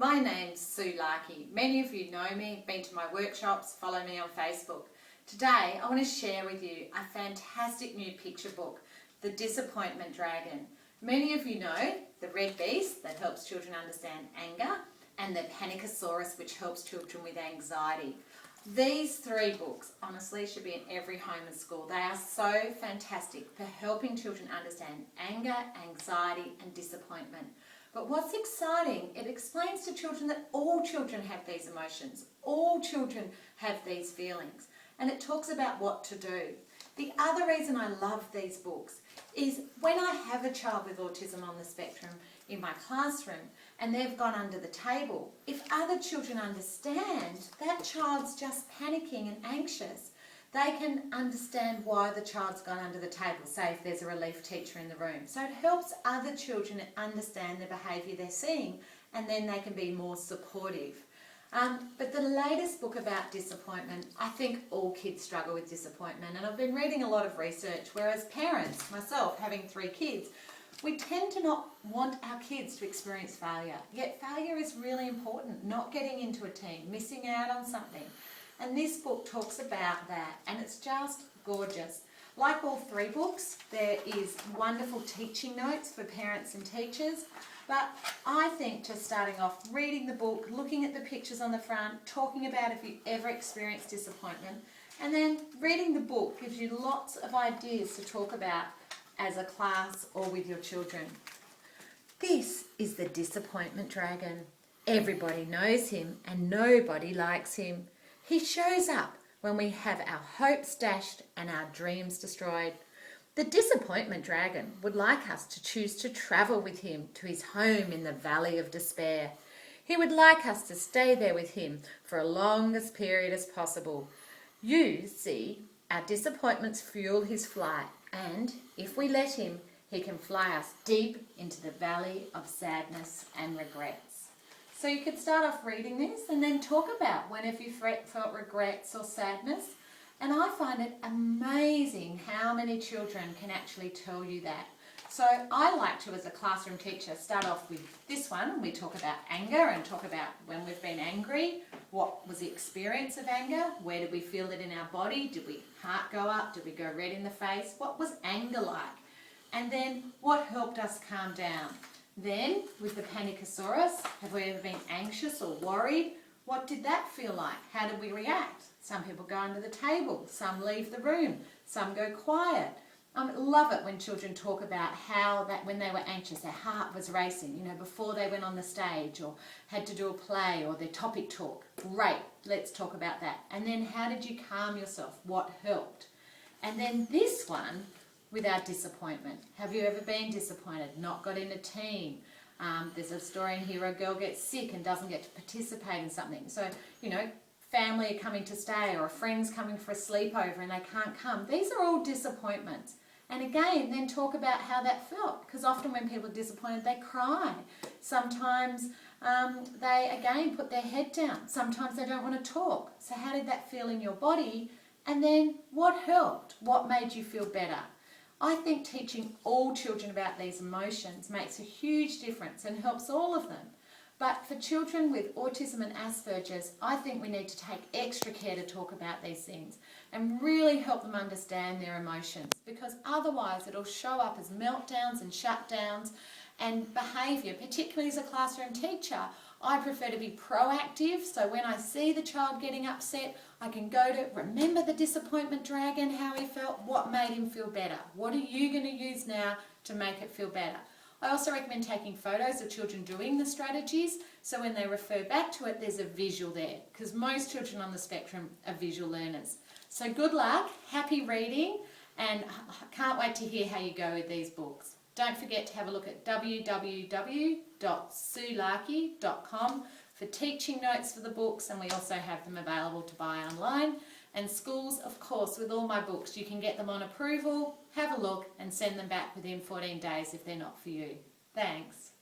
My name's Sue Larkey. Many of you know me, been to my workshops, follow me on Facebook. Today I want to share with you a fantastic new picture book, The Disappointment Dragon. Many of you know the red beast that helps children understand anger and the Panicosaurus which helps children with anxiety. These three books honestly should be in every home and school. They are so fantastic for helping children understand anger, anxiety and disappointment. But what's exciting, it explains to children that all children have these emotions, all children have these feelings, and it talks about what to do. The other reason I love these books is when I have a child with autism on the spectrum in my classroom and they've gone under the table, if other children understand that child's just panicking and anxious, they can understand why the child's gone under the table, say if there's a relief teacher in the room. So it helps other children understand the behaviour they're seeing, and then they can be more supportive. But the latest book about disappointment, I think all kids struggle with disappointment, and I've been reading a lot of research, whereas parents, myself having 3 kids, we tend to not want our kids to experience failure. Yet failure is really important, not getting into a team, missing out on something. And this book talks about that, and it's just gorgeous. Like all 3 books, there is wonderful teaching notes for parents and teachers. But I think just starting off, reading the book, looking at the pictures on the front, talking about if you ever experienced disappointment, and then reading the book gives you lots of ideas to talk about as a class or with your children. This is the Disappointment Dragon. Everybody knows him and nobody likes him. He shows up when we have our hopes dashed and our dreams destroyed. The Disappointment Dragon would like us to choose to travel with him to his home in the Valley of Despair. He would like us to stay there with him for a longest period as possible. You see, our disappointments fuel his flight, and if we let him, he can fly us deep into the Valley of Sadness and Regrets. So you could start off reading this and then talk about whenever you felt regrets or sadness. And I find it amazing how many children can actually tell you that. So I like to, as a classroom teacher, start off with this one. We talk about anger and talk about when we've been angry, what was the experience of anger, where did we feel it in our body, did we heart go up, did we go red in the face, what was anger like? And then what helped us calm down? Then, with the Panicosaurus, have we ever been anxious or worried? What did that feel like? How did we react? Some people go under the table, some leave the room, some go quiet. I love it when children talk about how that when they were anxious, their heart was racing, before they went on the stage or had to do a play or their topic talk. Great, let's talk about that. And then how did you calm yourself? What helped? And then this one, with our disappointment. Have you ever been disappointed, not got in a team? There's a story in here where a girl gets sick and doesn't get to participate in something. So, family are coming to stay or a friend's coming for a sleepover and they can't come. These are all disappointments. And again, then talk about how that felt, because often when people are disappointed, they cry. Sometimes they, again, put their head down. Sometimes they don't want to talk. So how did that feel in your body? And then what helped? What made you feel better? I think teaching all children about these emotions makes a huge difference and helps all of them. But for children with autism and Asperger's, I think we need to take extra care to talk about these things and really help them understand their emotions, because otherwise it'll show up as meltdowns and shutdowns and behaviour. Particularly as a classroom teacher, I prefer to be proactive, so when I see the child getting upset, I can go to remember the Disappointment Dragon, how he felt, what made him feel better. What are you going to use now to make it feel better? I also recommend taking photos of children doing the strategies, so when they refer back to it, there's a visual there, because most children on the spectrum are visual learners. So good luck, happy reading, and I can't wait to hear how you go with these books. Don't forget to have a look at www.suelarkey.com for teaching notes for the books, and we also have them available to buy online. And schools, of course, with all my books, you can get them on approval, have a look and send them back within 14 days if they're not for you. Thanks.